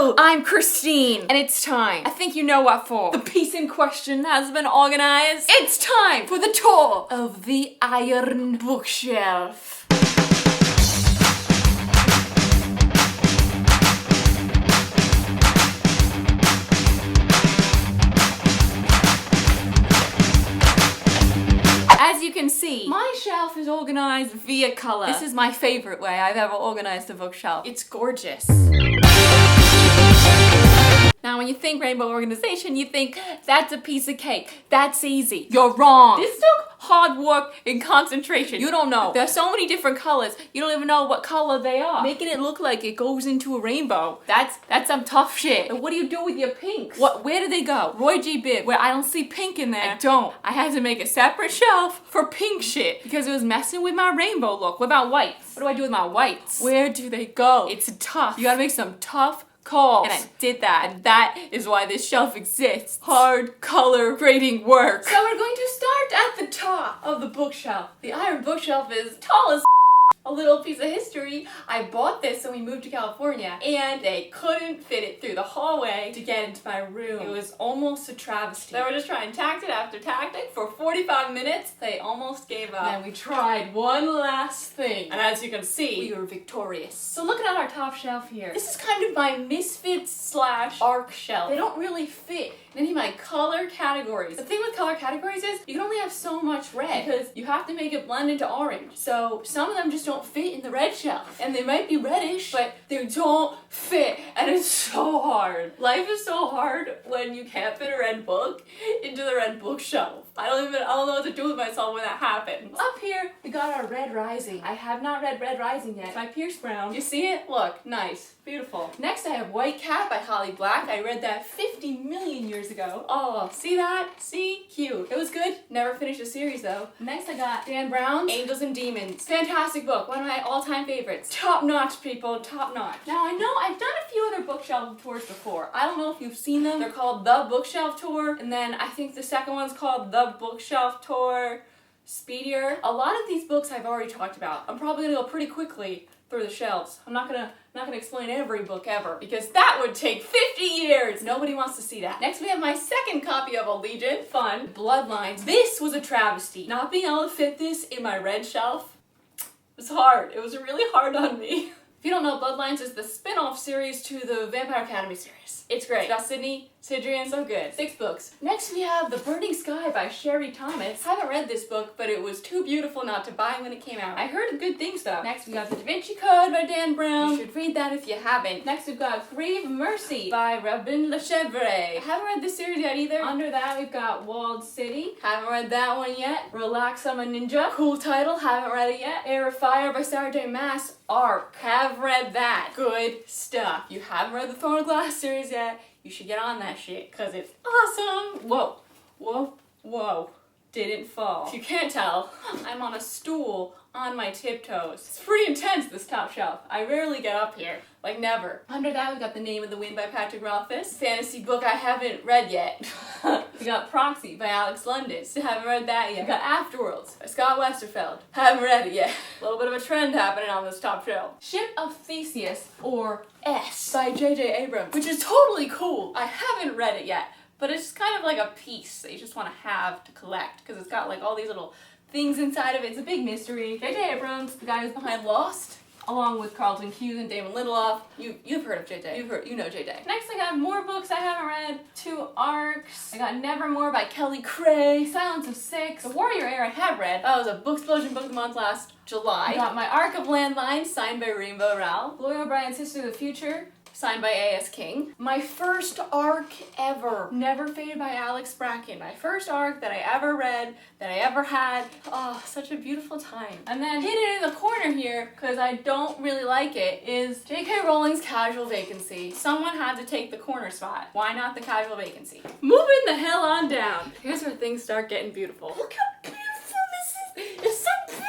Hello, I'm Christine, and it's time. I think you know what for. The piece in question has been organized. It's time for the tour of the Iron Bookshelf. As you can see, my shelf is organized via color. This is my favorite way I've ever organized a bookshelf. It's gorgeous. Now when you think rainbow organization, you think that's a piece of cake. That's easy. You're wrong. This took hard work and concentration. You don't know. There's so many different colors. You don't even know what color they are. Making it look like it goes into a rainbow. That's some tough shit. And what do you do with your pinks? Where do they go? Roy G. Biv, where I don't see pink in there. I don't. I had to make a separate shelf for pink shit because it was messing with my rainbow look. What about whites? What do I do with my whites? Where do they go? It's tough. You gotta make some tough calls. And I did that, and that is why this shelf exists. Hard color grading work. So we're going to start at the top of the bookshelf. The Iron Bookshelf is tall as a little piece of history. I bought this when we moved to California, and they couldn't fit it through the hallway to get into my room. It was almost a travesty. They were just trying tactic after tactic for 45 minutes. They almost gave up. Then we tried one last thing, and as you can see, we were victorious. So looking at our top shelf here, this is kind of my Misfits / ARC shelf. They don't really fit in any of my color categories. The thing with color categories is you can only have so much red because you have to make it blend into orange. So some of them just don't fit in the red shelf. And they might be reddish, but they don't fit. And it's so hard. Life is so hard when you can't fit a red book into the red bookshelf. I don't know what to do with myself when that happens. Up here, we got our Red Rising. I have not read Red Rising yet by Pierce Brown. You see it? Look, nice, beautiful. Next I have White Cat by Holly Black. I read that 50 million years ago. Oh, see that? See? Cute. It was good. Never finished the series though. Next I got Dan Brown's Angels and Demons. Fantastic book. One of my all-time favorites. Top notch, people. Top notch. Now I know I've done a few other bookshelf tours before. I don't know if you've seen them. They're called The Bookshelf Tour. And then I think the second one's called The Bookshelf Tour Speedier. A lot of these books I've already talked about. I'm probably gonna go pretty quickly through the shelves. I'm not gonna explain every book ever because that would take 50 years. Nobody wants to see that. Next we have my second copy of Allegiant. Fun. Bloodlines. This was a travesty. Not being able to fit this in my red shelf was hard. It was really hard on me. If you don't know, Bloodlines is the spin-off series to the Vampire Academy series. It's great. It's got Sidrian, so good. 6 books. Next we have The Burning Sky by Sherry Thomas. I haven't read this book, but it was too beautiful not to buy when it came out. I heard good things though. Next we got The Da Vinci Code by Dan Brown. You should read that if you haven't. Next we've got Grave Mercy by Robin Lechevre. I haven't read this series yet either. Under that we've got Walled City. Haven't read that one yet. Relax, I'm a Ninja. Cool title, haven't read it yet. Air of Fire by Sarah J. Maas. ARC. Have read that. Good stuff. You haven't read the Throne of Glass series yet. You should get on that shit, because it's awesome. Whoa, whoa, whoa. Didn't fall. If you can't tell, I'm on a stool on my tiptoes. It's pretty intense, this top shelf. I rarely get up here. Like never. Under that, we got The Name of the Wind by Patrick Rothfuss. Fantasy book I haven't read yet. We got Proxy by Alex London. Still haven't read that yet. We got Afterworlds by Scott Westerfeld. Haven't read it yet. A little bit of a trend happening on this top shelf. Ship of Theseus, or S, by J.J. Abrams, which is totally cool. I haven't read it yet, but it's kind of like a piece that you just want to have to collect because it's got like all these little things inside of it. It's a big mystery. J.J. Abrams, the guy who's behind Lost, along with Carlton Cuse and Damon Lindelof. You've heard of JJ. You know JJ. Next I got more books I haven't read. 2 ARCs. I got Nevermore by Kelly Cray. Silence of Six. The Warrior Air I have read. That was a Booksplosion Book of the Month last July. I got my Arc of Landmines, signed by Rainbow Rowell. Gloria O'Brien's Sister of the Future, signed by A.S. King. My first ARC ever, Never Faded by Alex Bracken. My first ARC that I ever read, that I ever had. Oh, such a beautiful time. And then hidden in the corner here, because I don't really like it, is J.K. Rowling's Casual Vacancy. Someone had to take the corner spot. Why not the Casual Vacancy? Moving the hell on down. Here's where things start getting beautiful. Look how beautiful this is. It's so beautiful.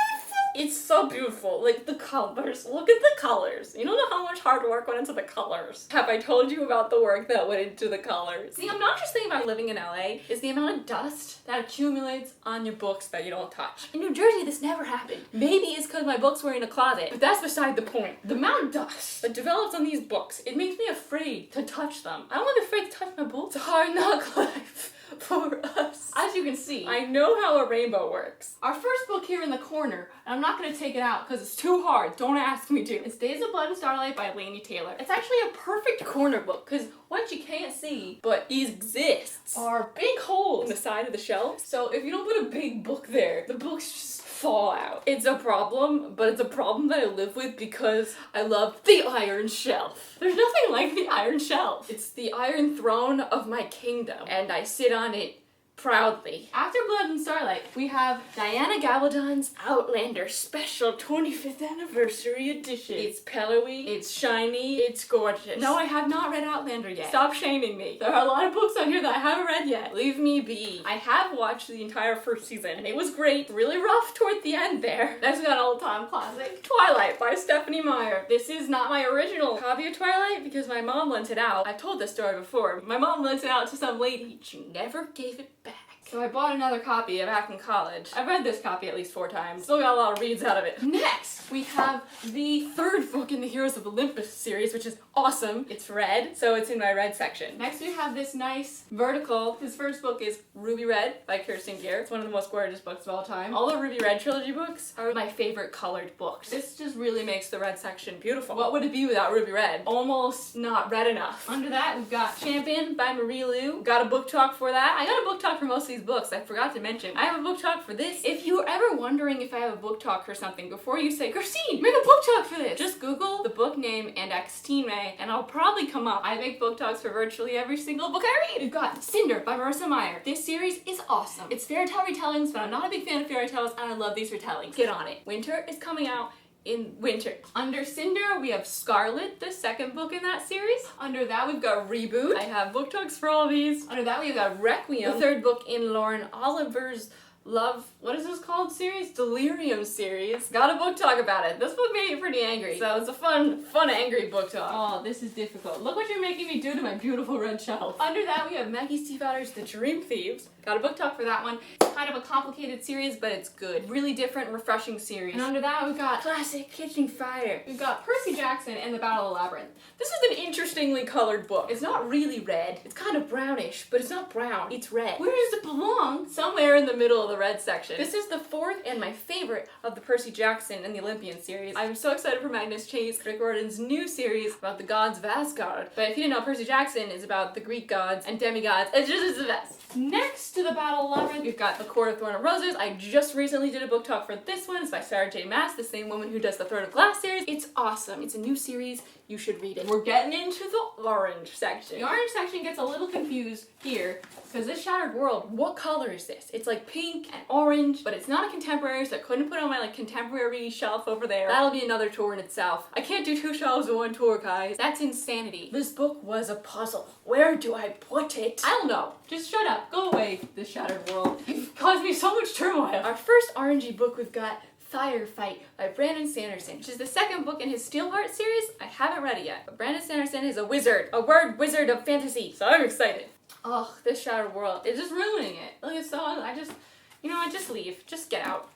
It's so beautiful. Like the colors. Look at the colors. You don't know how much hard work went into the colors. Have I told you about the work that went into the colors? See, I'm not just thinking about living in LA. It's the amount of dust that accumulates on your books that you don't touch. In New Jersey, this never happened. Maybe it's because my books were in a closet, but that's beside the point. The amount of dust that develops on these books, it makes me afraid afraid to touch them. I don't want to be afraid to touch my books. It's a hard knock life for us. As you can see, I know how a rainbow works. Our first book here in the corner, and I'm not going to take it out because it's too hard. Don't ask me to. It's Days of Blood and Starlight by Laini Taylor. It's actually a perfect corner book because what you can't see but exists are big holes in the side of the shelf. So if you don't put a big book there, the books just fall out. It's a problem, but it's a problem that I live with because I love the iron shelf. There's nothing like the iron shelf. It's the iron throne of my kingdom, and I sit on it proudly. After Blood and Starlight, we have Diana Gabaldon's Outlander Special 25th Anniversary Edition. It's pillowy, it's shiny, it's gorgeous. No, I have not read Outlander yet. Stop shaming me. There are a lot of books on here that I haven't read yet. Leave me be. I have watched the entire first season, and it was great. Really rough toward the end there. Next we got an all-time classic, Twilight by Stephanie Meyer. This is not my original copy of Twilight because my mom lent it out. I've told this story before. My mom lent it out to some lady. She never gave it back. So I bought another copy back in college. I've read this copy at least 4 times. Still got a lot of reads out of it. Next, we have the third book in the Heroes of Olympus series, which is awesome. It's red, so it's in my red section. Next, we have this nice vertical. His first book is Ruby Red by Kirsten Gier. It's one of the most gorgeous books of all time. All the Ruby Red trilogy books are my favorite colored books. This just really makes the red section beautiful. What would it be without Ruby Red? Almost not red enough. Under that, we've got Champion by Marie Lu. Got a book talk for that. I got a book talk for most of these books. I forgot to mention. I have a book talk for this. If you're ever wondering if I have a book talk for something, before you say, Christine, make a book talk for this, just Google the book name and Xtine May, and I'll probably come up. I make book talks for virtually every single book I read. We've got Cinder by Marissa Meyer. This series is awesome. It's fairy tale retellings, but I'm not a big fan of fairy tales, and I love these retellings. Get on it. Winter is coming out in winter. Under Cinder, we have Scarlet, the second book in that series. Under that, we've got Reboot. I have book talks for all these. Under that, we've got Requiem, the third book in Lauren Oliver's Love, what is this called series? Delirium series. Got a book talk about it. This book made me pretty angry, so it's a fun angry book talk. Oh, this is difficult. Look what you're making me do to my beautiful red shelf. Under that, we have Maggie Stiefvater's The Dream Thieves. Got a book talk for that one. Kind of a complicated series, but it's good. Really different, refreshing series. And under that, we've got Classic Kitchen Fire. We've got Percy Jackson and the Battle of Labyrinth. This is an interestingly colored book. It's not really red. It's kind of brownish, but it's not brown. It's red. Where does it belong? Somewhere in the middle of the red section. This is the fourth and my favorite of the Percy Jackson and the Olympian series. I'm so excited for Magnus Chase, Rick Riordan's new series about the gods of Asgard. But if you didn't know, Percy Jackson is about the Greek gods and demigods. It's the best. Next to the Battle of Labyrinth, we've got The Court of Thorn and Roses. I just recently did a book talk for this one. It's by Sarah J. Maas, the same woman who does the Throne of Glass series. It's awesome. It's a new series. You should read it. We're getting into the orange section. The orange section gets a little confused here because this Shattered World, what color is this? It's like pink and orange, but it's not a contemporary, so I couldn't put it on my contemporary shelf over there. That'll be another tour in itself. I can't do 2 shelves in 1 tour, guys. That's insanity. This book was a puzzle. Where do I put it? I don't know. Just shut up. Go away, this Shattered World. You've caused me so much turmoil. Our first orangey book we've got Firefight by Brandon Sanderson, which is the second book in his Steelheart series. I haven't read it yet, but Brandon Sanderson is a wizard, a word wizard of fantasy, so I'm excited. Oh, this Shattered World, it's just ruining it. Like, it's so, I just leave, just get out.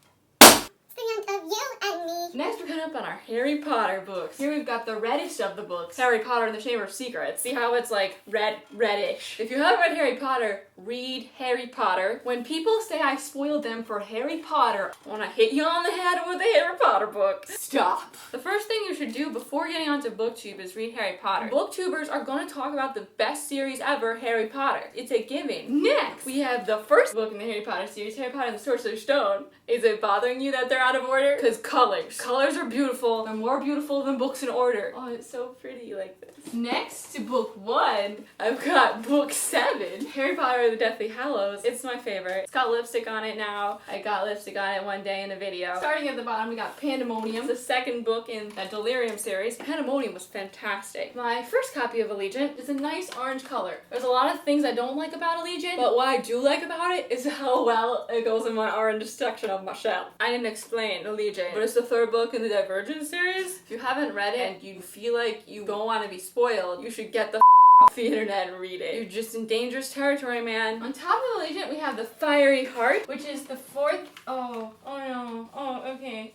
Of you and me. Next, we're coming up on our Harry Potter books. Here we've got the reddest of the books, Harry Potter and the Chamber of Secrets. See how it's like reddish. If you haven't read Harry Potter, read Harry Potter. When people say I spoiled them for Harry Potter, I want to hit you on the head with a Harry Potter book. Stop. The first thing you should do before getting onto BookTube is read Harry Potter. BookTubers are going to talk about the best series ever, Harry Potter. It's a given. Next, we have the first book in the Harry Potter series, Harry Potter and the Sorcerer's Stone. Is it bothering you that they're out of order? Because colors. Colors are beautiful. They're more beautiful than books in order. Oh, it's so pretty like this. Next to book 1, I've got book 7, Harry Potter and the Deathly Hallows. It's my favorite. It's got lipstick on it now. I got lipstick on it one day in the video. Starting at the bottom, we got Pandemonium, the second book in that Delirium series. Pandemonium was fantastic. My first copy of Allegiant is a nice orange color. There's a lot of things I don't like about Allegiant, but what I do like about it is how well it goes in my orange section of my shelf. I didn't explain Allegiant, but it's the third book in the Divergent series. If you haven't read it and you feel like you don't want to be spoiled, you should get the off the internet and read it. You're just in dangerous territory, man. On top of the Legion, we have the Fiery Heart, which is the fourth. Oh no. Oh, okay.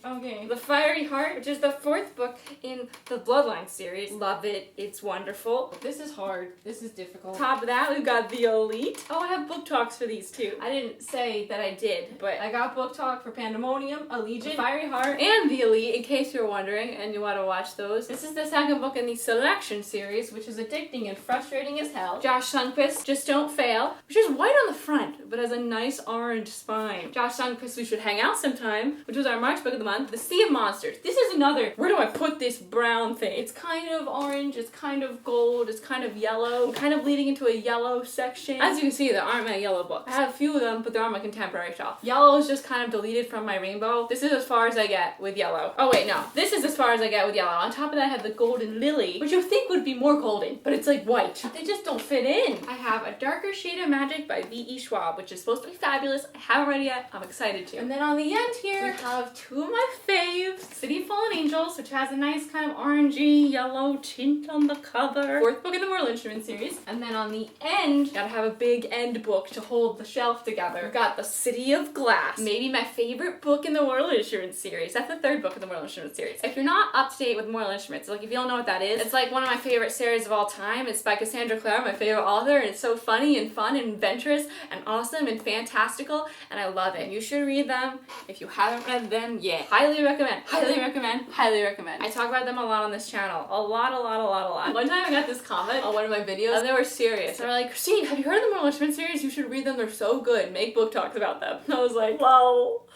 The Fiery Heart, which is the fourth book in the Bloodline series. Love it. It's wonderful. This is hard. This is difficult. Top of that, we've got the Elite. Oh, I have book talks for these too. I didn't say that I did, but I got book talk for Pandemonium, Allegiant, Fiery Heart, and the Elite, in case you're wondering and you want to watch those. This is the second book in the Selection series, which is addicting and frustrating as hell. Josh Sundquist, Just Don't Fail, which is white on the front, but has a nice orange spine. Josh Sundquist, We Should Hang Out Sometime, which was our March book of the month. The Sea of Monsters. This is another, where do I put this brown thing? It's kind of orange, it's kind of gold, it's kind of yellow, kind of leading into a yellow section. As you can see, there aren't many yellow books. I have a few of them, but they're on my contemporary shelf. Yellow is just kind of deleted from my rainbow. This is as far as I get with yellow. Oh wait, no. This is as far as I get with yellow. On top of that, I have the Golden Lily, which you think would be more golden, but it's like white. They just don't fit in. I have A Darker Shade of Magic by V.E. Schwab, which is supposed to be fabulous. I haven't read it yet. I'm excited to. And then on the end here, we have two of my faves. City of Fallen Angels, which has a nice kind of orangey yellow tint on the cover. Fourth book in the Mortal Instruments series. And then on the end, gotta have a big end book to hold the shelf together. We've got The City of Glass. Maybe my favorite book in the Mortal Instruments series. That's the third book in the Mortal Instruments series. If you're not up to date with Mortal Instruments, like if you don't know what that is, it's like one of my favorite series of all time. It's by Cassandra Clare, my favorite author, and it's so funny and fun and adventurous and awesome and fantastical, and I love it. You should read them. If you haven't read them yet, highly recommend, highly recommend, highly recommend. I talk about them a lot on this channel. A lot. One time I got this comment on one of my videos, and they were serious. They were like, Christine, have you heard of the Mortal Instruments series? You should read them. They're so good. Make book talks about them. And I was like, well,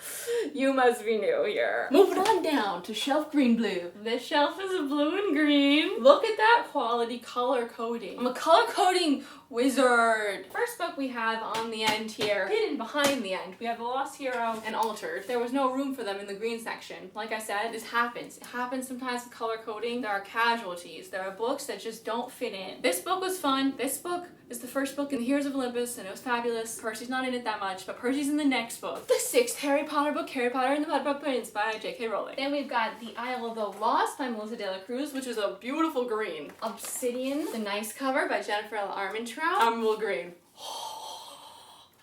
you must be new here. Moving on down to Shelf Green Blue. This shelf is blue and green. Look at that quality color coding. I'm a color coding wizard. First book we have on the end here, hidden behind the end, we have The Lost Hero and Altered. There was no room for them in the green section. Like I said, this happens. It happens sometimes with color coding. There are casualties. There are books that just don't fit in. This book was fun. This book is the first book in the Heroes of Olympus, and it was fabulous. Percy's not in it that much, but Percy's in the next book. The sixth Harry Potter book, Harry Potter and the Blood-Braid Prince by J.K. Rowling. Then we've got The Isle of the Lost by Melissa de la Cruz, which is a beautiful green. Obsidian, the nice cover by Jennifer L. Armentrout. Emerald green.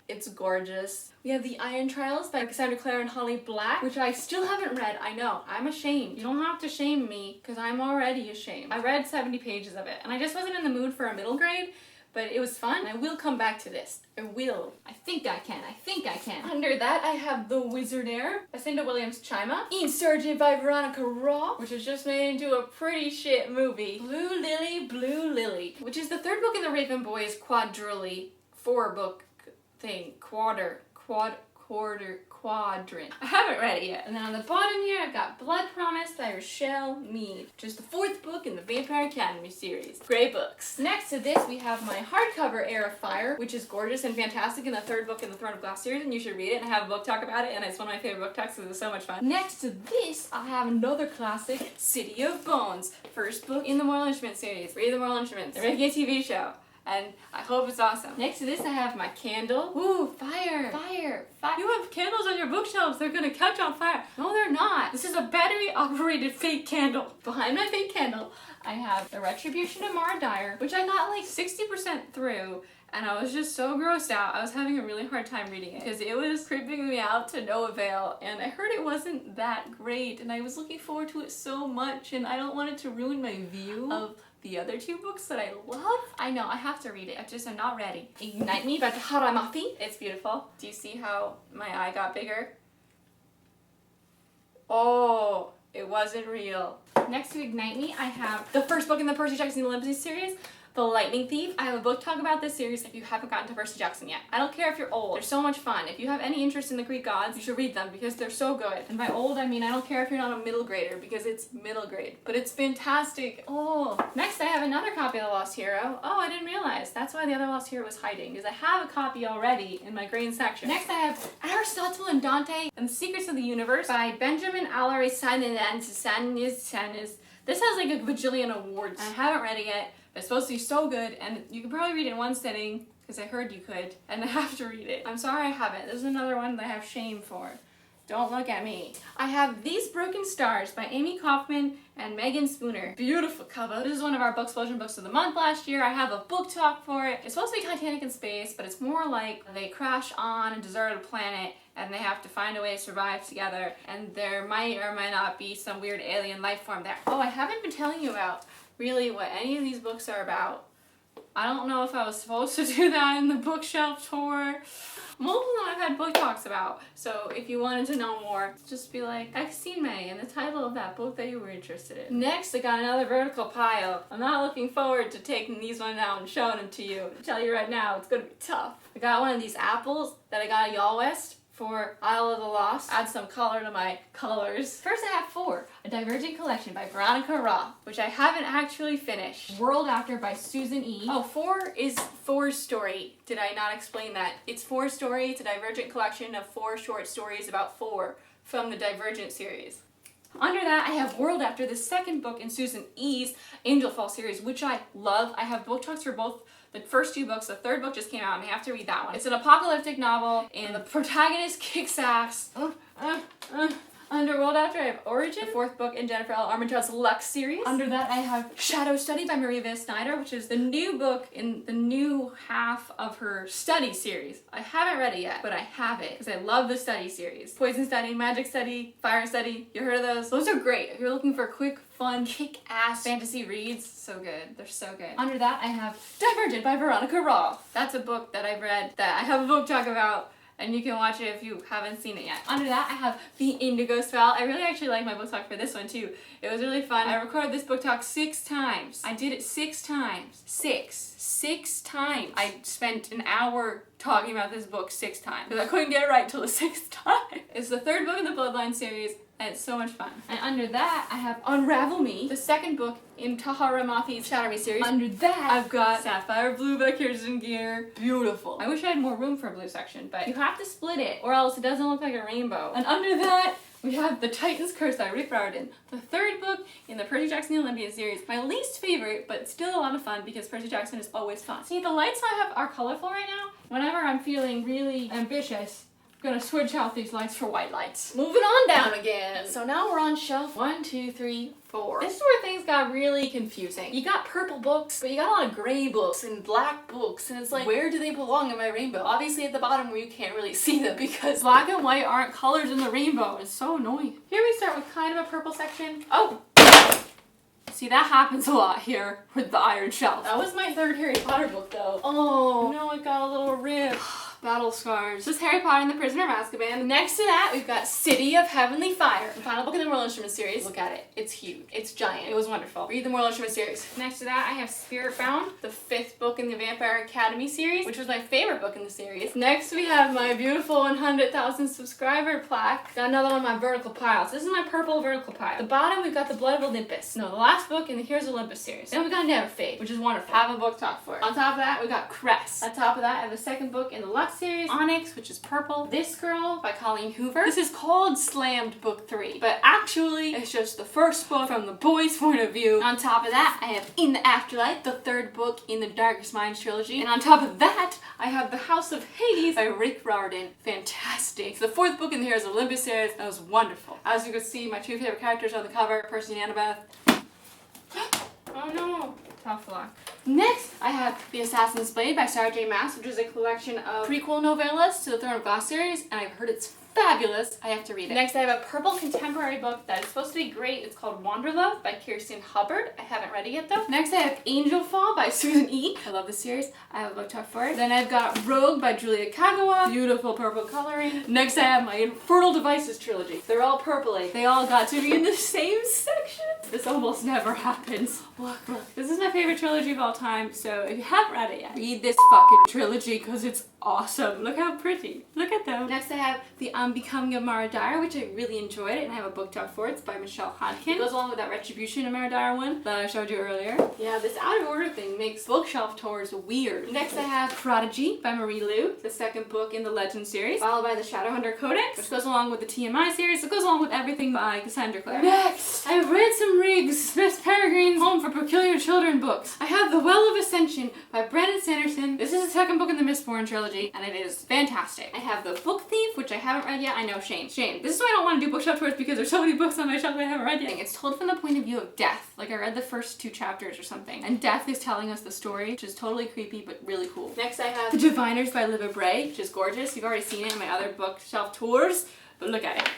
It's gorgeous. We have The Iron Trials by Cassandra Clare and Holly Black, which I still haven't read. I know, I'm ashamed. You don't have to shame me, because I'm already ashamed. I read 70 pages of it, and I just wasn't in the mood for a middle grade, but it was fun. I will come back to this. I will. I think I can. Under that, I have The Wizardaire by Cinda Williams Chima. Insurgent by Veronica Roth, which was just made into a pretty shit movie. Blue Lily, which is the third book in the Raven Boys quadrilogy, 4-book thing. Quadrant. I haven't read it yet. And then on the bottom here, I've got Blood Promise by Rochelle Mead, which is the fourth book in the Vampire Academy series. Great books. Next to this, we have my hardcover Heir of Fire, which is gorgeous and fantastic, in the third book in the Throne of Glass series, and you should read it and have a book talk about it, and it's one of my favorite book talks because it's so much fun. Next to this, I have another classic, City of Bones, first book in the Mortal Instruments series. Read the Mortal Instruments. They're making a TV show, and I hope it's awesome. Next to this, I have my candle. Ooh, fire. You have candles on your bookshelves. They're gonna catch on fire. No, they're not. This is a battery-operated fake candle. Behind my fake candle, I have The Retribution of Mara Dyer, which I got like 60% through, and I was just so grossed out. I was having a really hard time reading it because it was creeping me out to no avail, and I heard it wasn't that great, and I was looking forward to it so much, and I don't want it to ruin my view of the other two books that I love. I know, I have to read it. I'm not ready. Ignite Me by Tahara Mafi. It's beautiful. Do you see how my eye got bigger? Oh, it wasn't real. Next to Ignite Me, I have the first book in the Percy Jackson Olympus series, The Lightning Thief. I have a book talk about this series if you haven't gotten to Percy Jackson yet. I don't care if you're old. They're so much fun. If you have any interest in the Greek gods, you should read them because they're so good. And by old, I mean I don't care if you're not a middle grader because it's middle grade. But it's fantastic. Oh. Next, I have another copy of The Lost Hero. Oh, I didn't realize. That's why the other Lost Hero was hiding, because I have a copy already in my green section. Next, I have Aristotle and Dante and the Secrets of the Universe by Benjamin Allery Sanis. This has like a bajillion awards. I haven't read it yet. It's supposed to be so good, and you can probably read it in one sitting, because I heard you could, and I have to read it. I'm sorry I haven't. This is another one that I have shame for. Don't look at me. I have These Broken Stars by Amy Kaufman and Megan Spooner. Beautiful cover. This is one of our Booksplosion books of the month last year. I have a book talk for it. It's supposed to be Titanic in space, but it's more like they crash on a deserted planet and they have to find a way to survive together, and there might or might not be some weird alien life form there. Oh, I haven't been telling you about really what any of these books are about. I don't know if I was supposed to do that in the bookshelf tour. Most of them I've had book talks about, so if you wanted to know more, just be like, I've seen May and the title of that book that you were interested in. Next, I got another vertical pile. I'm not looking forward to taking these ones out and showing them to you. I tell you right now, it's gonna be tough. I got one of these apples that I got at Y'all West for Isle of the Lost. Add some color to my colors. First I have 4, A Divergent Collection by Veronica Roth, which I haven't actually finished. World After by Susan E. Oh, 4 is 4's story. Did I not explain that? It's 4's story. It's a Divergent collection of 4 short stories about 4 from the Divergent series. Under that, I have World After, the second book in Susan E.'s Angel Fall series, which I love. I have book talks for both the first 2 books. The 3rd book just came out and I have to read that one. It's an apocalyptic novel and the protagonist kicks ass. Under World After, I have Origin, the 4th book in Jennifer L. Armentrout's Lux series. Under that, I have Shadow Study by Maria V. Snyder, which is the new book in the new half of her Study series. I haven't read it yet, but I have it because I love the Study series. Poison Study, Magic Study, Fire Study. You heard of those? Those are great. If you're looking for quick, fun, kick-ass fantasy reads, so good. They're so good. Under that, I have Divergent by Veronica Roth. That's a book that I've read that I have a book talk about, and you can watch it if you haven't seen it yet. Under that, I have The Indigo Spell. I really actually like my book talk for this one too. It was really fun. I recorded this book talk 6 times. I did it 6 times. 6 times. I spent an hour talking about this book 6 times because I couldn't get it right till the 6th time. It's the 3rd book in the Bloodline series, and it's so much fun. And under that, I have Unravel Me, the 2nd book in Tahara Mafi's Shatter Me series. Under that, I've got Sapphire Blue by Kirsten Gier. Beautiful. I wish I had more room for a blue section, but you have to split it or else it doesn't look like a rainbow. And under that, we have The Titan's Curse by Rick Riordan, the 3rd book in the Percy Jackson Olympian series. My least favorite, but still a lot of fun because Percy Jackson is always fun. See, the lights I have are colorful right now. Whenever I'm feeling really ambitious, I'm gonna switch out these lights for white lights. Moving on down again. So now we're on shelf 1, 2, 3, 4. This is where things got really confusing. You got purple books, but you got a lot of gray books and black books, and it's like, where do they belong in my rainbow? Obviously at the bottom where you can't really see them because black and white aren't colors in the rainbow. It's so annoying. Here we start with kind of a purple section. Oh! See, that happens a lot here with the Iron Shelf. That was my 3rd Harry Potter book though. Oh, no, it got a little rip. Battle Scars. This is Harry Potter and the Prisoner of Azkaban. Next to that, we've got City of Heavenly Fire, the final book in the Moral Instrument series. Look at it. It's huge. It's giant. It was wonderful. Read the Moral Instrument series. Next to that, I have Spiritbound, the 5th book in the Vampire Academy series, which was my favorite book in the series. Next, we have my beautiful 100,000 subscriber plaque. Got another one of my vertical piles. This is my purple vertical pile. At the bottom, we've got the Blood of Olympus. No, the last book in the Heroes of Olympus series. Then we got Never Fade, which is wonderful. Have a book talk for it. On top of that, we got Cress. On top of that, I have the 2nd book in the Lux series, Onyx, which is purple. This Girl by Colleen Hoover. This is called Slammed Book 3, but actually it's just the 1st book from the boy's point of view. On top of that, I have In the Afterlife, the 3rd book in the Darkest Minds trilogy. And on top of that, I have The House of Hades by Rick Riordan. Fantastic. It's the 4th book in the Heroes of Olympus series. That was wonderful. As you can see, my 2 favorite characters on the cover, Percy and Annabeth. Oh no. Tough luck. Next, I have The Assassin's Blade by Sarah J. Maas, which is a collection of prequel novellas to the Throne of Glass series, and I've heard it's fabulous. I have to read it. Next, I have a purple contemporary book that is supposed to be great. It's called Wanderlove by Kirsten Hubbard. I haven't read it yet though. Next, I have Angel Fall by Susan E. I love this series. I have a book talk for it. Then I've got Rogue by Julia Kagawa. Beautiful purple coloring. Next, I have my Infernal Devices trilogy. They're all purpley. They all got to be in the same section. This almost never happens. Look, look. This is my favorite trilogy of all time, so if you haven't read it yet, read this fucking trilogy because it's awesome. Look how pretty. Look at them. Next, I have The Unbecoming of Mara Dyer, which I really enjoyed it, and I have a book talk for it. It's by Michelle Hodkin. It goes along with that Retribution of Mara Dyer one that I showed you earlier. Yeah, this out of order thing makes bookshelf tours weird. Next, I have Prodigy by Marie Lu, the 2nd book in the Legend series, followed by the Shadowhunter Codex, which goes along with the TMI series. It goes along with everything by Cassandra Clare. Next, I have Ransom Riggs, Smith Peregrine's Home for Peculiar Children books. I have The Well of Ascension by Brandon Sanderson. This is the 2nd book in the Mistborn trilogy, and it is fantastic. I have The Book Thief, which I haven't read read yet. I know, shame. This is why I don't want to do bookshelf tours, because there's so many books on my shelf that I haven't read yet. It's told from the point of view of death. Like I read the first 2 chapters or something, and death is telling us the story, which is totally creepy but really cool. Next I have The Diviners by Libba Bray, which is gorgeous. You've already seen it in my other bookshelf tours, but look at it.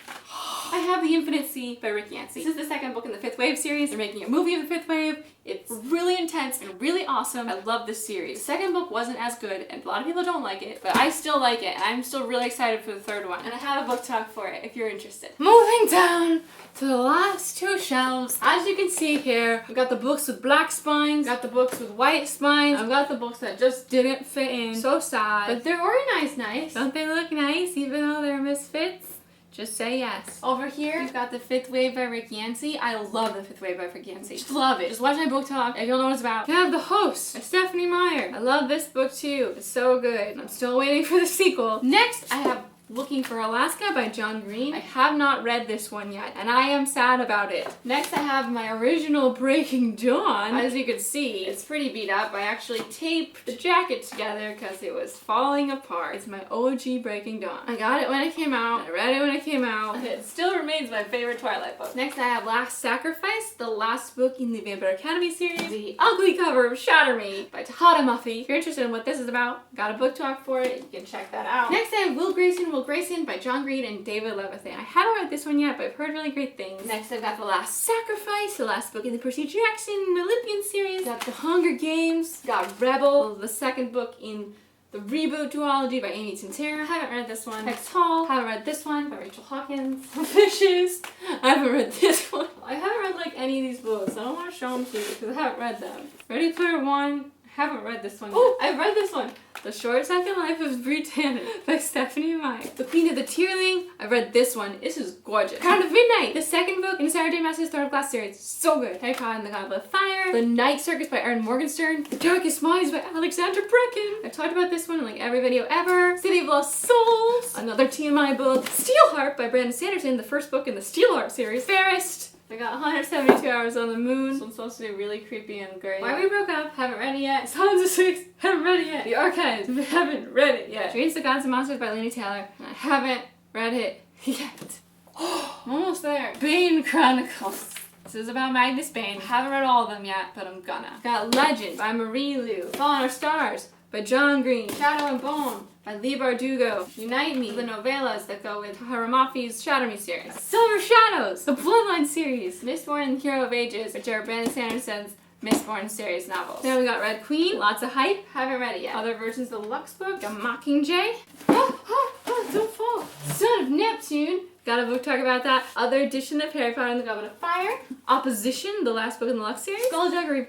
I have The Infinite Sea by Rick Yancey. This is the second book in the Fifth Wave series. They're making a movie of the Fifth Wave. It's really intense and really awesome. I love this series. The second book wasn't as good, and a lot of people don't like it, but I still like it, and I'm still really excited for the third one. And I have a book talk for it if you're interested. Moving down to the last 2 shelves. As you can see here, I've got the books with black spines, I've got the books with white spines, I've got the books that just didn't fit in. So sad. But they're organized nice. Don't they look nice even though they're misfits? Just say yes. Over here, we've got The Fifth Wave by Rick Yancey. I love The Fifth Wave by Rick Yancey. Just love it. Just watch my book talk and you'll know what it's about. We have The Host by Stephanie Meyer. I love this book too. It's so good. I'm still waiting for the sequel. Next, I have Looking for Alaska by John Green. I have not read this one yet, and I am sad about it. Next, I have my original Breaking Dawn. As you can see, it's pretty beat up. I actually taped the jacket together because it was falling apart. It's my OG Breaking Dawn. I got it when it came out. I read it when it came out. And it still remains my favorite Twilight book. Next, I have Last Sacrifice, the last book in the Vampire Academy series. The ugly cover of Shatter Me by Tahada Muffy. If you're interested in what this is about, got a book talk for it. You can check that out. Next, I have Will Grayson by John Green and David Levithan. I haven't read this one yet, but I've heard really great things. Next, I've got The Last Sacrifice, the last book in the Percy Jackson Olympian series. Got The Hunger Games. Got Rebel, the second book in the reboot duology by Amy Tintera. Haven't read this one. Hex Hall. Haven't read this one by Rachel Hawkins. Fishes. I haven't read this one. I haven't read like any of these books. I don't want to show them to you because I haven't read them. Ready Player One. Haven't read this one yet. Oh, I've read this one. The Short Second Life of Brie Tanner by Stephanie Meyer. The Queen of the Tearling. I've read this one. This is gorgeous. Crown of Midnight, the second book in Sarah J. Maas's Throne of Glass series. So good. Harry Potter and the Goblet of Fire. The Night Circus by Erin Morgenstern. The Darkest Minds by Alexandra Brecken. I've talked about this one in like every video ever. City of Lost Souls. Another TMI book. Steelheart by Brandon Sanderson, the first book in the Steelheart series. Fairest. I got 172 Hours on the Moon. This one's supposed to be really creepy and great. Why We Broke Up, haven't read it yet. Sons of Six, haven't read it yet. The Archives, haven't read it yet. Dreams of Gods and Monsters by Laini Taylor, I haven't read it yet. I'm almost there. Bane Chronicles. This is about Magnus Bane. I haven't read all of them yet, but I'm gonna. Got Legend by Marie Lu. Fallen Our Stars by John Green. Shadow and Bone by Lee Bardugo. Unite Me, the novellas that go with Haramafi's Shatter Me series. Silver Shadows, the Bloodline series. Mistborn and Hero of Ages, which are Brandon Sanderson's Mistborn series novels. Then we got Red Queen, lots of hype, haven't read it yet. Other versions of the Lux book, a Mockingjay. Don't fall. Son of Neptune. Got a book talk about that. Other edition of Harry Potter and the Goblet of Fire. Opposition, the last book in the Lux series. Skullduggery,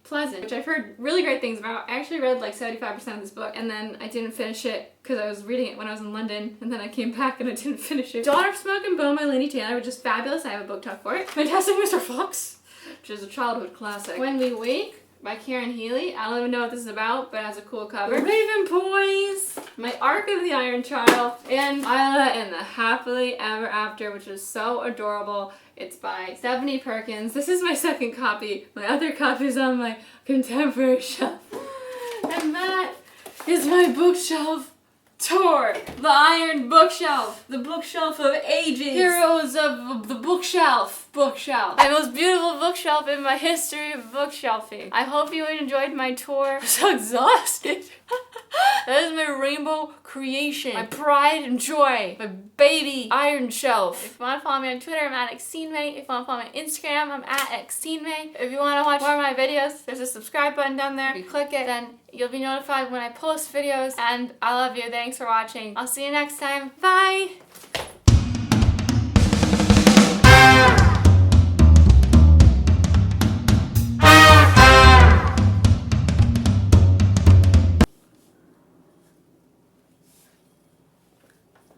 Pleasant, which I've heard really great things about. I actually read like 75% of this book, and then I didn't finish it because I was reading it when I was in London, and then I came back and I didn't finish it. Daughter of Smoke and Bone by Laini Taylor, which is fabulous. I have a book talk for it. Fantastic Mr. Fox, which is a childhood classic. When We Wake by Karen Healy. I don't even know what this is about, but it has a cool cover. Raven Boys, My Arc of the Iron Child, and Isla and the Happily Ever After, which is so adorable. It's by Stephanie Perkins. This is my second copy. My other copy is on my contemporary shelf. And that is my bookshelf tour. The Iron Bookshelf. The bookshelf of ages. Heroes of the bookshelf. My most beautiful bookshelf in my history of bookshelfing. I hope you enjoyed my tour. I'm so exhausted. That is my rainbow creation. My pride and joy. My baby iron shelf. If you want to follow me on Twitter, I'm at XTeenMay. If you want to follow me on Instagram, I'm at XTeenMay. If you want to watch more of my videos, there's a subscribe button down there. If you click it, then you'll be notified when I post videos. And I love you. Thanks for watching. I'll see you next time. Bye!